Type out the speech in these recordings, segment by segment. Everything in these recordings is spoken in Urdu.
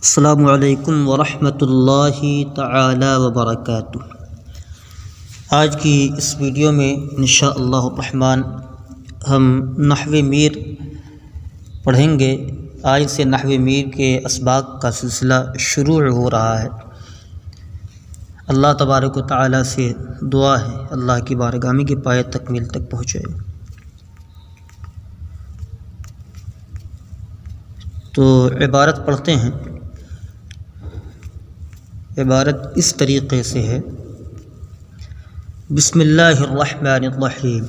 السلام علیکم ورحمۃ اللہ تعالی وبرکاتہ۔ آج کی اس ویڈیو میں انشاءاللہ الرحمن ہم نحو میر پڑھیں گے۔ آج سے نحو میر کے اسباق کا سلسلہ شروع ہو رہا ہے۔ اللہ تبارک و تعالی سے دعا ہے اللہ کی بارگاہ میں کہ پایہ تکمیل تک پہنچے۔ تو عبارت پڑھتے ہیں۔ عبارت اس طریقے سے ہے: بسم اللہ الرحمن الرحیم،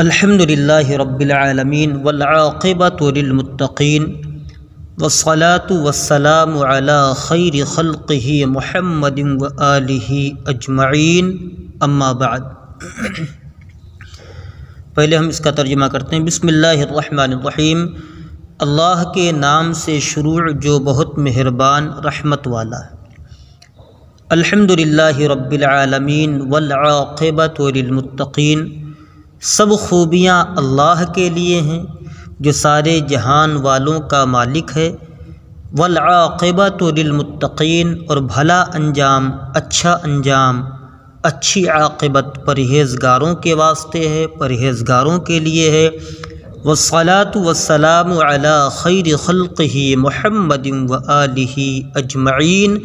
الحمد للہ رب العالمین والعاقبۃ للمتقین والصلاة والسلام علی خیر خلقہ محمد وآلہ اجمعین، اما بعد۔ پہلے ہم اس کا ترجمہ کرتے ہیں۔ بسم اللہ الرحمن الرحیم، اللہ کے نام سے شروع جو بہت مہربان رحمت والا ہے۔ الحمد للہ رب العالمین والعاقبۃ للمتقین، سب خوبیاں اللہ کے لیے ہیں جو سارے جہان والوں کا مالک ہے۔ والعاقبۃ للمتقین، اور بھلا انجام، اچھا انجام، اچھی عاقبت پرہیزگاروں کے واسطے ہے، پرہیزگاروں کے لیے ہے۔ والصلاة والسلام علی خیر خلقہ محمد وآلہ اجمعین،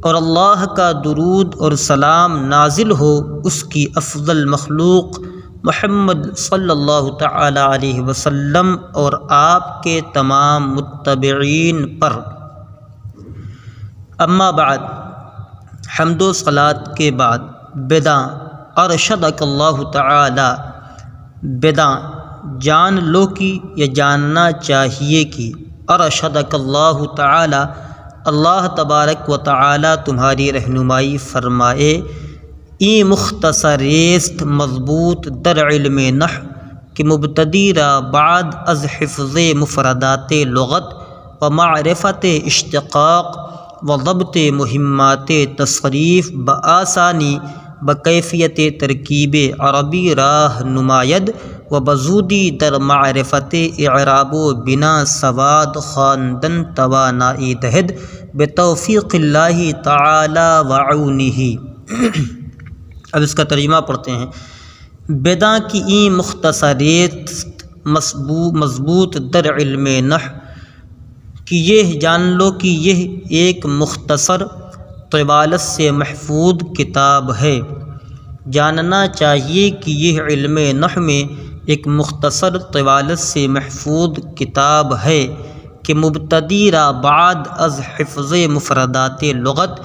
اور اللہ کا درود اور سلام نازل ہو اس کی افضل مخلوق محمد صلی اللہ تعالی علیہ وسلم اور آپ کے تمام متبعین پر۔ اما بعد، حمد و صلاۃ کے بعد، بداں ارشدک اللہ تعالی، بداں جان لو کی یا جاننا چاہیے کہ، ارشدک اللہ تعالی، اللہ تبارک و تعالی تمہاری رہنمائی فرمائے۔ ای مختصریست مضبوط در علم نحو کہ مبتدی را بعد از حفظ مفردات لغت و معرفت اشتقاق و ضبط مہمات تصریف بآسانی بکیفیت ترکیب عربی راہ نماید و بزودی در معرفت اعراب و بنا سواد خواندن توانائی دہد بتوفیق اللہ تعالی وعونہ۔ اب اس کا ترجمہ پڑھتے ہیں۔ بداں کی این مختصریت مضبوط در علم نحو کہ یہ جان لو کہ یہ ایک مختصر طوالت سے محفوظ کتاب ہے۔ جاننا چاہیے کہ یہ علم نحو میں ایک مختصر طوالت سے محفوظ کتاب ہے کہ مبتدی را بعد از حفظ مفردات لغت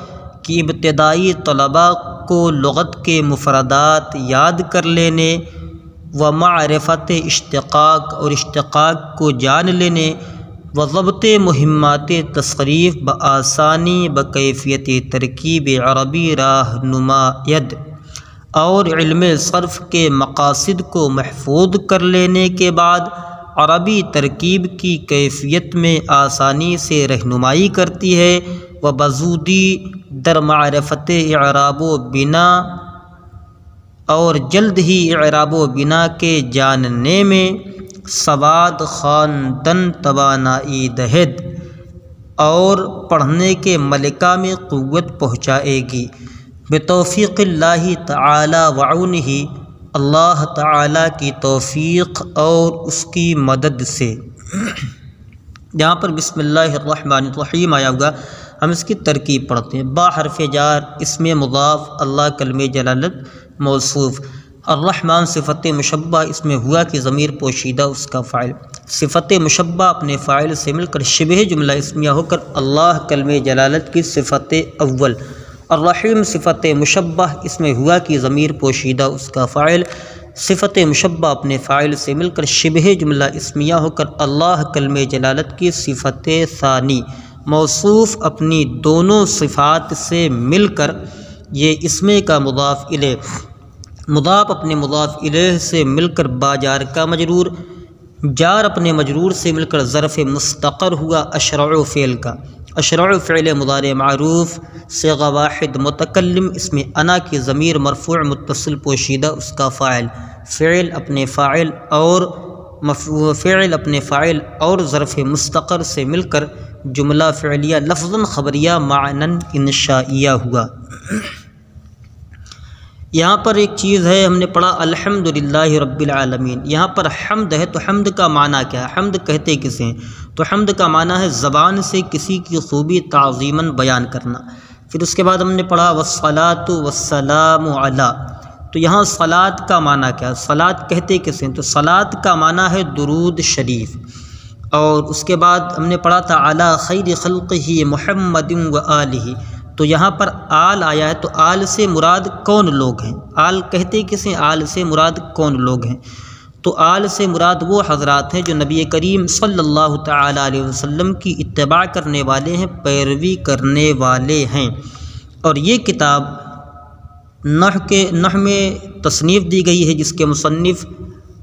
کی ابتدائی طلباء کو لغت کے مفردات یاد کر لینے و معرفت اشتقاق اور اشتقاق کو جان لینے و ضبط مہمات تصریف بآسانی بکیفیت ترکیب عربی راہ نماید، اور علم صرف کے مقاصد کو محفوظ کر لینے کے بعد عربی ترکیب کی کیفیت میں آسانی سے رہنمائی کرتی ہے۔ و بزودی در معرفت اعراب و بنا، اور جلد ہی اعراب و بنا کے جاننے میں سواد خواندن توانائی دہد، اور پڑھنے کے ملکہ میں قوت پہنچائے گی۔ بتوفیق اللہ تعالی وعونہ، اللہ تعالی کی توفیق اور اس کی مدد سے۔ یہاں پر بسم اللہ الرحمن الرحیم آیا ہوگا، ہم اس کی ترکیب پڑھتے ہیں۔ با حرف جار، اسم مضاف، اللہ کلمہ جلالت موصوف، الرحمن صفت مشبہ، اس میں ہوا کہ ضمیر پوشیدہ اس کا فاعل، صفت مشبہ اپنے فاعل سے مل کر شبہ جملہ اسمیہ ہو کر اللہ کلمہ جلالت کی صفت اول۔ الرحیم صفت مشبہ، اس میں ہوا کہ ضمیر پوشیدہ اس کا فاعل، صفت مشبہ اپنے فاعل سے مل کر شبہ جملہ اسمیہ ہو کر اللہ کلمہ جلالت کی صفت ثانی، موصوف اپنی دونوں صفات سے مل کر یہ اسم کا مضاف الیہ، مضاف اپنے مضاف الیہ سے مل کر با جار کا مجرور، جار اپنے مجرور سے مل کر ظرف مستقر ہوا اشرع فعل کا، اشرع فعل مضارع معروف صیغہ واحد متکلم، اس میں انا کی ضمیر مرفوع متصل پوشیدہ اس کا فاعل، فعل اپنے فاعل اور ظرف مستقر سے مل کر جملہ فعلیہ لفظاً خبریہ معناً انشائیہ ہوا۔ یہاں پر ایک چیز ہے، ہم نے پڑھا الحمدللہ رب العالمین، یہاں پر حمد ہے تو حمد کا معنی کیا ہے؟ حمد کہتے کسے ہیں؟ تو حمد کا معنی ہے زبان سے کسی کی خوبی تعظیماً بیان کرنا۔ پھر اس کے بعد ہم نے پڑھا والصلاۃ والسلام علی، تو یہاں صلاۃ کا معنی کیا ہے؟ صلاۃ کہتے کسے ہیں؟ تو صلاۃ کا معنی ہے درود شریف۔ اور اس کے بعد ہم نے پڑھا تھا علی خیر خلقہ محمد و آلہ، تو یہاں پر آل آیا ہے تو آل سے مراد کون لوگ ہیں؟ آل کہتے کسے؟ آل سے مراد کون لوگ ہیں؟ تو آل سے مراد وہ حضرات ہیں جو نبی کریم صلی اللہ تعالیٰ علیہ وسلم کی اتباع کرنے والے ہیں، پیروی کرنے والے ہیں۔ اور یہ کتاب نحو میں تصنیف دی گئی ہے، جس کے مصنف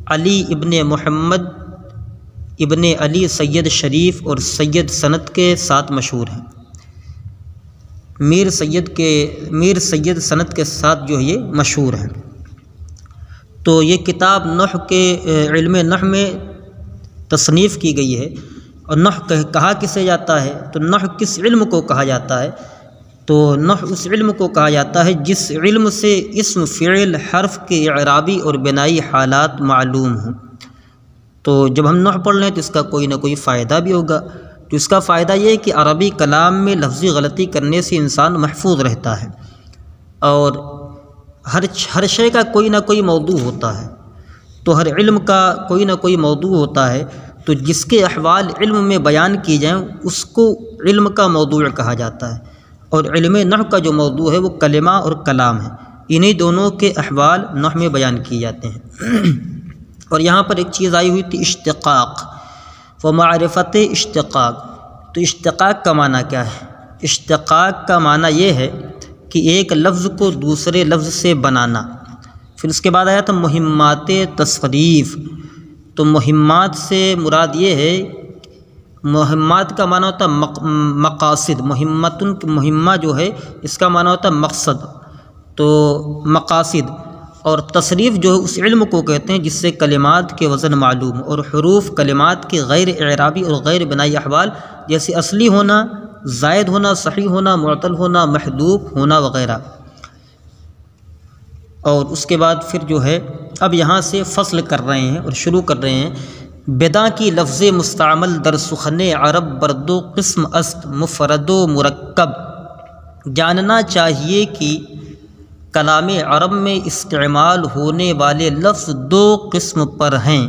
علی ابن محمد ابن علی سید شریف اور سید سند کے ساتھ مشہور ہیں۔ میر سید سند کے ساتھ جو یہ مشہور ہیں۔ تو یہ کتاب نحو کے علم نحو میں تصنیف کی گئی ہے۔ اور نحو کہا کسے جاتا ہے؟ تو نحو کس علم کو کہا جاتا ہے؟ تو نحو اس علم کو کہا جاتا ہے جس علم سے اسم فعل حرف کے اعرابی اور بنائی حالات معلوم ہوں۔ تو جب ہم نحو پڑھ لیں تو اس کا کوئی نہ کوئی فائدہ بھی ہوگا۔ تو اس کا فائدہ یہ ہے کہ عربی کلام میں لفظی غلطی کرنے سے انسان محفوظ رہتا ہے، اور ہر شے کا کوئی نہ کوئی موضوع ہوتا ہے، تو ہر علم کا کوئی نہ کوئی موضوع ہوتا ہے، تو جس کے احوال علم میں بیان کی جائیں اس کو علم کا موضوع کہا جاتا ہے۔ اور علم نحو کا جو موضوع ہے وہ کلمہ اور کلام ہے، انہی دونوں کے احوال نحو میں بیان کیے جاتے ہیں۔ اور یہاں پر ایک چیز آئی ہوئی تھی اشتقاق و معرفت اشتقاق، تو اشتقاق کا معنی کیا ہے؟ اشتقاق کا معنی یہ ہے کہ ایک لفظ کو دوسرے لفظ سے بنانا۔ پھر اس کے بعد آیا تھا مہمات تصریف، تو مہمات سے مراد یہ ہے، مہمات کا معنی ہوتا ہے مقاصد، مہمہ جو ہے اس کا معنی ہوتا ہے مقصد، تو مقاصد۔ اور تصریف جو ہے اس علم کو کہتے ہیں جس سے کلمات کے وزن معلوم ہو، اور حروف کلمات کے غیر اعرابی اور غیر بنائی احوال جیسے اصلی ہونا، زائد ہونا، صحیح ہونا، معطل ہونا، محذوف ہونا وغیرہ۔ اور اس کے بعد پھر جو ہے اب یہاں سے فصل کر رہے ہیں اور شروع کر رہے ہیں۔ بدا کی لفظ مستعمل در سخن عرب بردو قسم است مفرد و مرکب، جاننا چاہیے کہ کلام عرب میں استعمال ہونے والے لفظ دو قسم پر ہیں۔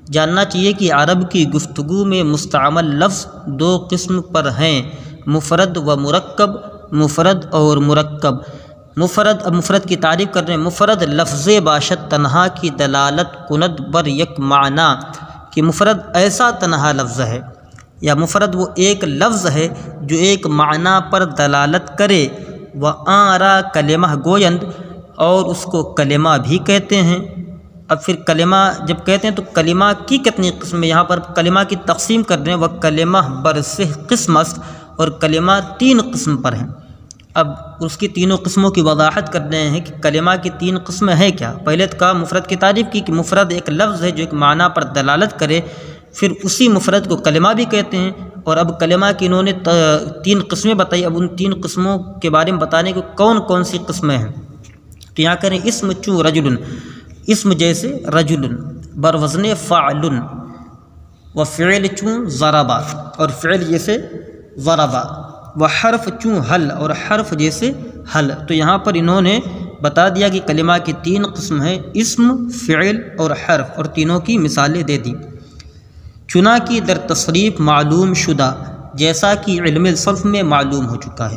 جاننا چاہیے کہ عرب کی گفتگو میں مستعمل لفظ دو قسم پر ہیں، مفرد و مرکب، مفرد اور مرکب۔ مفرد کی تعریف کر رہے ہیں۔ مفرد لفظ باشد تنہا کی دلالت کند بر یک معنی، کہ مفرد ایسا تنہا لفظ ہے، یا مفرد وہ ایک لفظ ہے جو ایک معنی پر دلالت کرے، وآرا کلمہ گویند، اور اس کو کلمہ بھی کہتے ہیں۔ اب پھر کلمہ جب کہتے ہیں تو کلمہ کی کتنی قسم ہے؟ یہاں پر کلمہ کی تقسیم کر رہے ہیں، وہ کلمہ برسہ قسم است، اور کلمہ 3 قسم پر ہیں۔ اب اس کی تینوں قسموں کی وضاحت کر رہے ہیں کہ کلمہ کی 3 قسمیں ہیں کیا۔ پہلے تو کہا مفرد کی تعریف کی کہ مفرد ایک لفظ ہے جو ایک معنی پر دلالت کرے، پھر اسی مفرد کو کلمہ بھی کہتے ہیں۔ اور اب کلمہ کی انہوں نے 3 قسمیں بتائی، اب ان 3 قسموں کے بارے میں بتانے کو کون کون سی قسمیں ہیں۔ تو یہاں کریں اسم چوں رجل، اسم جیسے رجل بروزن فعل، و فعل چوں ضربا، اور فعل جیسے ضربا، و حرف چوں حل، اور حرف جیسے حل۔ تو یہاں پر انہوں نے بتا دیا کہ کلمہ کی 3 قسم ہیں، اسم، فعل اور حرف، اور تینوں کی مثالیں دے دیں۔ چنا کی در تصریف معلوم شدہ، جیسا کہ علم صرف میں معلوم ہو چکا ہے۔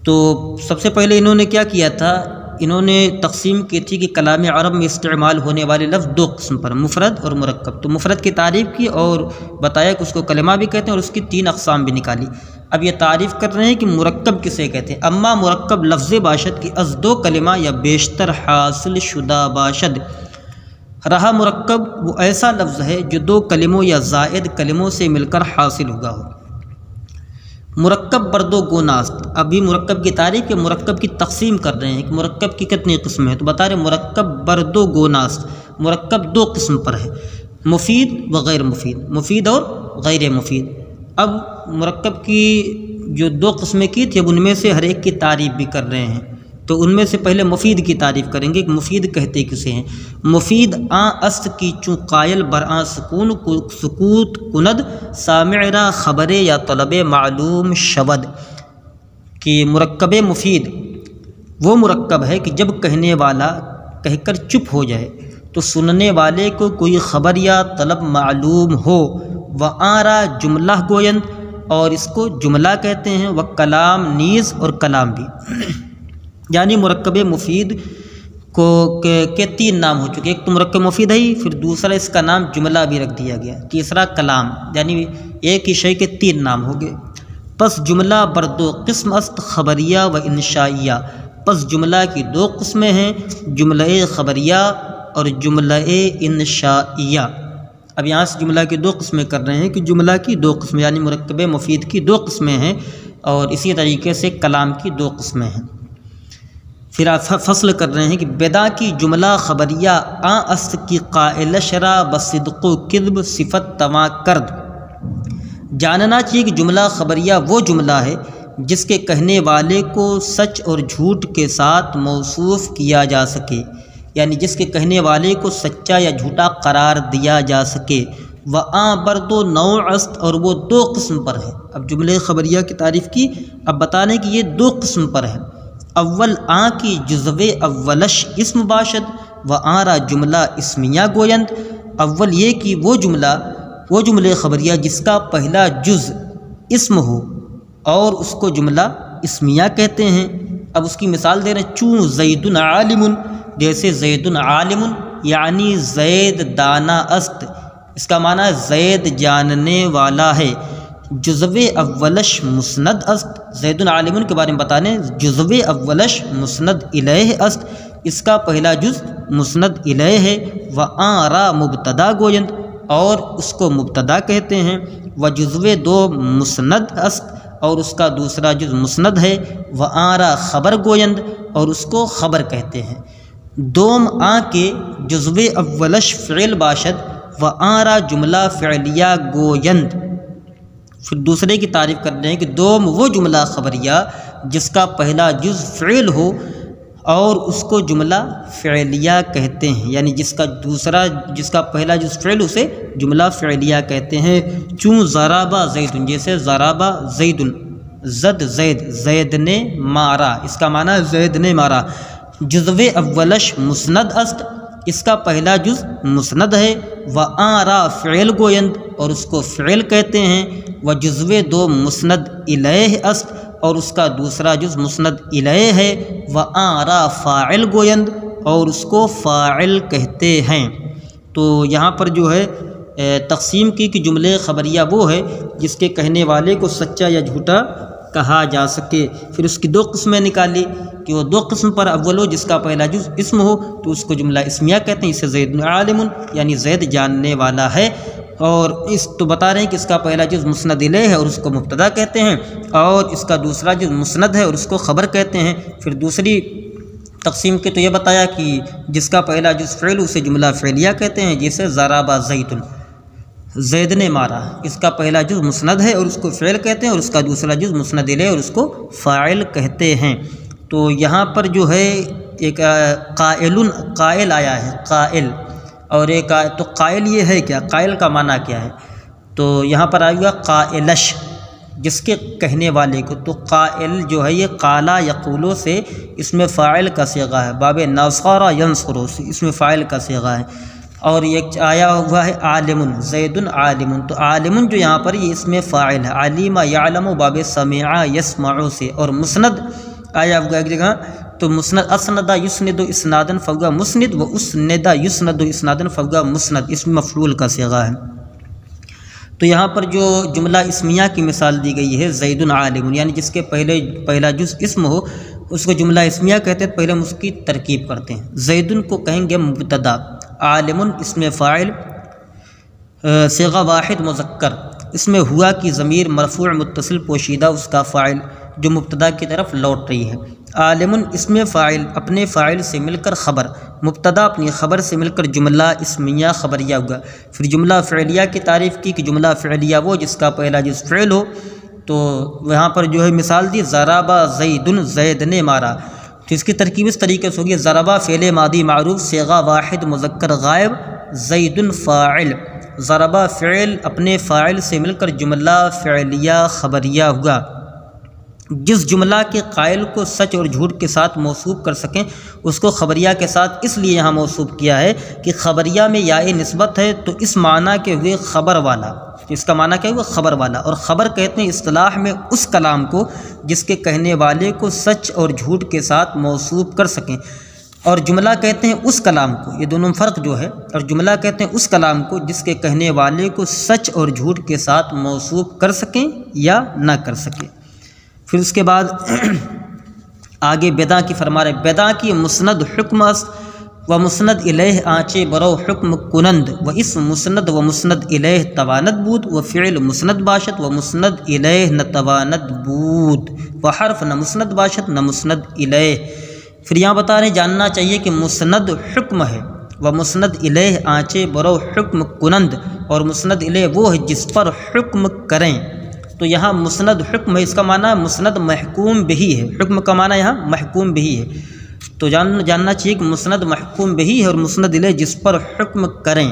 تو سب سے پہلے انہوں نے کیا کیا تھا؟ انہوں نے تقسیم کی تھی کہ کلام عرب میں استعمال ہونے والے لفظ 2 قسم پر، مفرد اور مرکب۔ تو مفرد کی تعریف کی اور بتایا کہ اس کو کلمہ بھی کہتے ہیں، اور اس کی 3 اقسام بھی نکالی۔ اب یہ تعریف کر رہے ہیں کہ مرکب کسے کہتے ہیں۔ اما مرکب لفظ باشد کی از 2 کلمہ یا بیشتر حاصل شدہ باشد، رہا مرکب وہ ایسا لفظ ہے جو 2 کلموں یا زائد کلموں سے مل کر حاصل ہوا ہو۔ مرکب بردو گوناست، ابھی مرکب کی تعریف کے مرکب کی تقسیم کر رہے ہیں کہ مرکب کی کتنی قسم ہیں، تو بتا رہے مرکب بردو گوناست، مرکب 2 قسم پر ہے، مفید و غیر مفید، مفید اور غیر مفید۔ اب مرکب کی جو دو قسمیں کی تھی اب ان میں سے ہر ایک کی تعریف بھی کر رہے ہیں، تو ان میں سے پہلے مفید کی تعریف کریں گے کہ مفید کہتے کسے ہیں۔ مفید آں است کی چوں قائل برآں سکون سکوت کند سامع را خبر یا طلب معلوم شود، کہ مرکب مفید وہ مرکب ہے کہ جب کہنے والا کہہ کر چپ ہو جائے تو سننے والے کو کوئی خبر یا طلب معلوم ہو۔ وآں را جملہ گویند، اور اس کو جملہ کہتے ہیں، وہ کلام نیز، اور کلام بھی۔ یعنی مرکب مفید کے تین نام ہو چکے، ایک تو مرکب مفید ہے، پھر دوسرا اس کا نام جملہ بھی رکھ دیا گیا، تیسرا کلام، یعنی ایک ہی شے کے تین نام ہو گئے۔ پس جملہ بر دو قسم است، خبریہ و انشائیہ۔ پس جملہ کی دو قسمیں ہیں، جملہ خبریہ اور جملہ انشائیہ۔ اب یہاں سے جملہ کی دو قسمیں کر رہے ہیں کہ جملہ کی دو قسمیں، یعنی مرکب مفید کی دو قسمیں ہیں، اور اسی طریقے سے کلام کی دو قسمیں ہیں۔ پھر آپ فصل کر رہے ہیں کہ بدا کی جملہ خبریہ آں است کی قائل شرا بصدق و کذب صفت تواں کرد۔ جاننا چاہیے کہ جملہ خبریہ وہ جملہ ہے جس کے کہنے والے کو سچ اور جھوٹ کے ساتھ موصوف کیا جا سکے، یعنی جس کے کہنے والے کو سچا یا جھوٹا قرار دیا جا سکے۔ وآں بر دو نوع است، اور وہ دو قسم پر ہے۔ اب جملہ خبریہ کی تعریف کی، اب بتانے کہ یہ دو قسم پر ہے۔ اول آں کی جزو اولش اسم باشد وآں را جملہ اسمیہ گویند۔ اول یہ کہ وہ جملہ خبریہ جس کا پہلا جز اسم ہو اور اس کو جملہ اسمیہ کہتے ہیں۔ اب اس کی مثال دے رہے ہیں، چوں زید عالم، جیسے زید عالم، یعنی زید دانا است، اس کا معنی زید جاننے والا ہے۔ جزو اولش مسند است، زید عالم کے بارے میں بتانے، جزو اولش مسند الیہ است، اس کا پہلا جز مسند الیہ ہے۔ وآں را مبتدا گویند، اور اس کو مبتدا کہتے ہیں۔ و جزو دو مسند است، اور اس کا دوسرا جز مسند ہے۔ وآں را خبر گویند، اور اس کو خبر کہتے ہیں۔ دوم آں کے جزو اولش فعل باشد وآں را جملہ فعلیہ گویند۔ پھر دوسرے کی تعریف کر رہے ہیں کہ دوم وہ جملہ خبریہ جس کا پہلا جز فعل ہو اور اس کو جملہ فعلیہ کہتے ہیں، یعنی جس کا پہلا جز فعل اسے جملہ فعلیہ کہتے ہیں۔ چوں ضربہ زید، جیسے ضربہ زید، زد زید نے مارا، اس کا معنی زید نے مارا۔ جزو اولش مسند است، اس کا پہلا جز مسند ہے۔ وآں را فعل گویند، اور اس کو فعل کہتے ہیں۔ و جزو دو مسند الیہ است، اور اس کا دوسرا جز مسند الیہ ہے۔ وآں را فاعل گویند، اور اس کو فاعل کہتے ہیں۔ تو یہاں پر جو ہے تقسیم کی کہ جملے خبریہ وہ ہے جس کے کہنے والے کو سچا یا جھوٹا کہا جا سکے۔ پھر اس کی دو قسمیں نکالی کہ وہ دو قسم پر اول ہو جس کا پہلا جز اسم ہو تو اس کو جملہ اسمیہ کہتے ہیں، اسے زید عالم، یعنی زید جاننے والا ہے، اور اس تو بتا رہے ہیں کہ اس کا پہلا جز مسند الیہ ہے اور اس کو مبتدا کہتے ہیں، اور اس کا دوسرا جز مسند ہے اور اس کو خبر کہتے ہیں۔ پھر دوسری تقسیم کے تو یہ بتایا کہ جس کا پہلا جز فعل اسے جملہ فعلیہ کہتے ہیں، جیسے ضربہ زید، زید نے مارا، اس کا پہلا جز مسند ہے اور اس کو فعل کہتے ہیں، اور اس کا دوسرا جز مسند الیہ اور اس کو فاعل کہتے ہیں۔ تو یہاں پر جو ہے ایک قائل آیا ہے، قائل، اور ایک تو قائل یہ ہے کیا، قائل کا معنی کیا ہے؟ تو یہاں پر آئے گا قائلش، جس کے کہنے والے کو۔ تو قائل جو ہے یہ قالا یقولو سے اس میں فاعل کا صیغہ ہے، باب نصر ینصر سے اس میں فاعل کا صیغہ ہے۔ اور ایک آیا ہوا ہے عالم، زید عالم، تو عالم جو یہاں پر یہ اس میں فاعل ہے، علیم یعلم باب سمع یسمع سے۔ اور مسند آیا ہوا ایک جگہ، تو مسند اسند یسند اسنادا فهو مسند و اسند یسند اسنادا فهو مسند، اس میں مفعول کا صیغہ ہے۔ تو یہاں پر جو جملہ اسمیہ کی مثال دی گئی ہے زید عالم، یعنی جس کے پہلا جز اسم ہو اس کو جملہ اسمیہ کہتے ہیں، پہلے ہم اس کی ترکیب کرتے ہیں۔ زید کو کہیں گے مبتدا، عالم اس میں فاعل، صیغہ واحد مذکر، اس میں ہوا کی ضمیر مرفوع متصل پوشیدہ اس کا فاعل جو مبتدا کی طرف لوٹ رہی ہے۔ عالم اسم فاعل اپنے فاعل سے مل کر خبر، مبتدا اپنی خبر سے مل کر جملہ اسمیہ خبریہ ہوگا۔ پھر جملہ فعلیہ کی تعریف کی کہ جملہ فعلیہ وہ جس کا پہلا جز فعل ہو، تو یہاں پر جو ہے مثال دی ضرب زید، زید نے مارا، تو اس کی ترکیب اس طریقے سے ہوگی ضرب فعل ماضی معروف صیغہ واحد مذکر غائب، زید فاعل، ضرب فعل اپنے فاعل سے مل کر جملہ فعلیہ خبریہ ہوگا۔ جس جملہ کے قائل کو سچ اور جھوٹ کے ساتھ موصوف کر سکیں اس کو خبریہ کے ساتھ اس لیے یہاں موصوف کیا ہے کہ خبریہ میں یا نسبت ہے، تو اس معنی کے ہوئے خبر والا، اس کا معنی کیا ہوا خبر والا، اور خبر کہتے ہیں اصطلاح میں اس کلام کو جس کے کہنے والے کو سچ اور جھوٹ کے ساتھ موصوف کر سکیں، اور جملہ کہتے ہیں اس کلام کو، یہ دونوں فرق جو ہے، اور جملہ کہتے ہیں اس کلام کو جس کے کہنے والے کو سچ اور جھوٹ کے ساتھ موصوف کر سکیں یا نہ کر سکیں۔ پھر اس کے بعد آگے بدعہ کی فرما رہے، بدعہ کی مسند حکم است و مسند الیہ آنچے برو حکم کنند و اسم مسند و مسند الیہ تواند بود و فعل مسند باشد و مسند الیہ نتواند بود و حرف نہ مسند باشد نہ مسند الیہ۔ پھر یہاں بتا رہے ہیں جاننا چاہیے کہ مسند حکم ہے، و مسند الیہ آنچے برو حکم کنند، اور مسند الیہ وہ ہے جس پر حکم کریں، تو یہاں مسند حکم ہے، اس کا معنی مسند محکوم بہی ہے، حکم کا معنی یہاں محکوم بہی ہے، تو جاننا چاہیے کہ مسند محکوم بہی ہے اور مسند الیہ جس پر حکم کریں،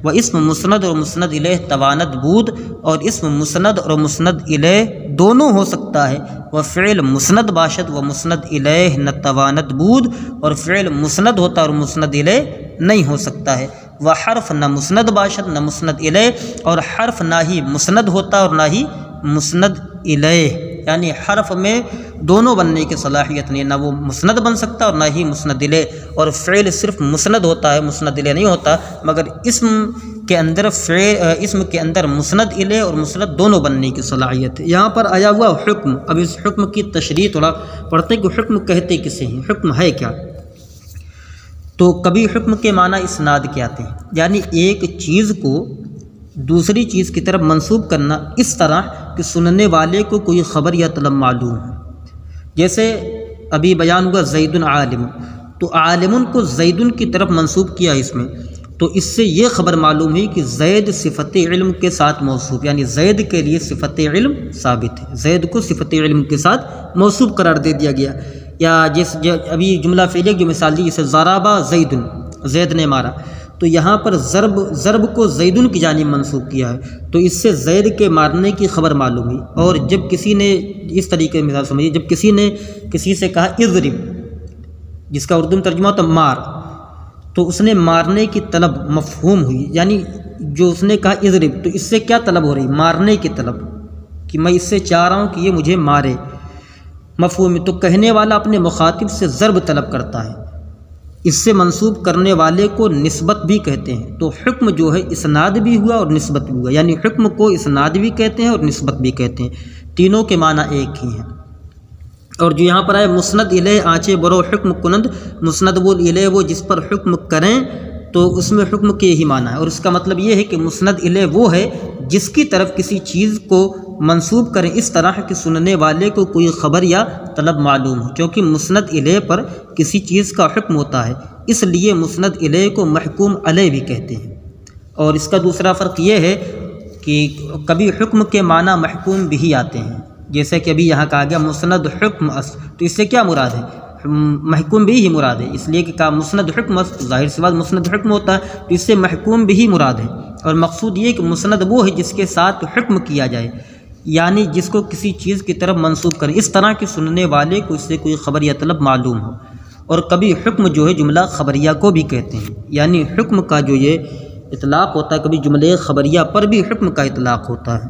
وہ اسم مسند اور مسند الیہ تواند بود، اور اسم مسند اور مسند الیہ دونوں ہو سکتا ہے، وہ فعل مسند باشد و مسند الیہ نہ تواند بود، اور فعل مسند ہوتا اور مسند الیہ نہیں ہو سکتا ہے، وہ حرف نہ مسند باشد نہ مسند الیہ، اور حرف نہ ہی مسند ہوتا اور نہ ہی مسند الیہ، یعنی حرف میں دونوں بننے کی صلاحیت نہیں، نہ وہ مسند بن سکتا اور نہ ہی مسند الیہ، اور فعل صرف مسند ہوتا ہے مسند الیہ نہیں ہوتا، مگر اسم کے اندر مسند الیہ اور مسند دونوں بننے کی صلاحیت ہے۔ یہاں پر آیا ہوا حکم، اب اس حکم کی تشریح تھوڑا پڑھتے ہیں کہ حکم کہتے کسے ہیں، حکم ہے کیا؟ تو کبھی حکم کے معنی اسناد کے آتے ہیں، یعنی ایک چیز کو دوسری چیز کی طرف منسوب کرنا اس طرح کہ سننے والے کو کوئی خبر یا طلب معلوم ہے، جیسے ابھی بیان ہوا زید عالم، تو عالم کو زید کی طرف منسوب کیا اس میں، تو اس سے یہ خبر معلوم ہوئی کہ زید صفت علم کے ساتھ موصوف، یعنی زید کے لیے صفت علم ثابت ہے، زید کو صفت علم کے ساتھ موصوف قرار دے دیا گیا۔ یا ابھی جملہ فعلیہ کی جو مثال دی، جیسے ضرب زید، زید نے مارا، تو یہاں پر ضرب کو زیدن کی جانب منسوب کیا ہے، تو اس سے زید کے مارنے کی خبر معلوم ہوئی۔ اور جب کسی نے اس طریقے مثال سمجھیے، جب کسی نے کسی سے کہا اضرب، جس کا اردو میں ترجمہ ہوتا مار، تو اس نے مارنے کی طلب مفہوم ہوئی، یعنی جو اس نے کہا اضرب، تو اس سے کیا طلب ہو رہی؟ مارنے کی طلب، کہ میں اس سے چاہ رہا ہوں کہ یہ مجھے مارے، مفہوم۔ تو کہنے والا اپنے مخاطب سے ضرب طلب کرتا ہے، اس سے منسوب کرنے والے کو نسبت بھی کہتے ہیں، تو حکم جو ہے اسناد بھی ہوا اور نسبت بھی ہوا، یعنی حکم کو اسناد بھی کہتے ہیں اور نسبت بھی کہتے ہیں، تینوں کے معنی ایک ہی ہیں۔ اور جو یہاں پر آئے مسند الیہ آنچے برو حکم کنند، مسند وہ الیہ وہ جس پر حکم کریں، تو اس میں حکم کے یہی معنی ہے، اور اس کا مطلب یہ ہے کہ مسند الیہ وہ ہے جس کی طرف کسی چیز کو منسوب کریں اس طرح کہ سننے والے کو کوئی خبر یا طلب معلوم ہو، کیونکہ مسند الیہ پر کسی چیز کا حکم ہوتا ہے، اس لیے مسند الیہ کو محکوم علیہ بھی کہتے ہیں۔ اور اس کا دوسرا فرق یہ ہے کہ کبھی حکم کے معنی محکوم بھی آتے ہیں، جیسے کہ ابھی یہاں کہا گیا مسند حکم است، تو اس سے کیا مراد ہے؟ محکوم بھی ہی مراد ہے، اس لیے کہ کہا مسند حکم است، ظاہر سی بات مسند حکم ہوتا ہے، تو اس سے محکوم بھی مراد ہے۔ اور مقصود یہ کہ مسند وہ ہے جس کے ساتھ حکم کیا جائے، یعنی جس کو کسی چیز کی طرف منسوب کریں اس طرح کہ سننے والے کو اس سے کوئی خبر یا طلب معلوم ہو۔ اور کبھی حکم جو ہے جملہ خبریہ کو بھی کہتے ہیں، یعنی حکم کا جو یہ اطلاق ہوتا ہے، کبھی جملے خبریہ پر بھی حکم کا اطلاق ہوتا ہے۔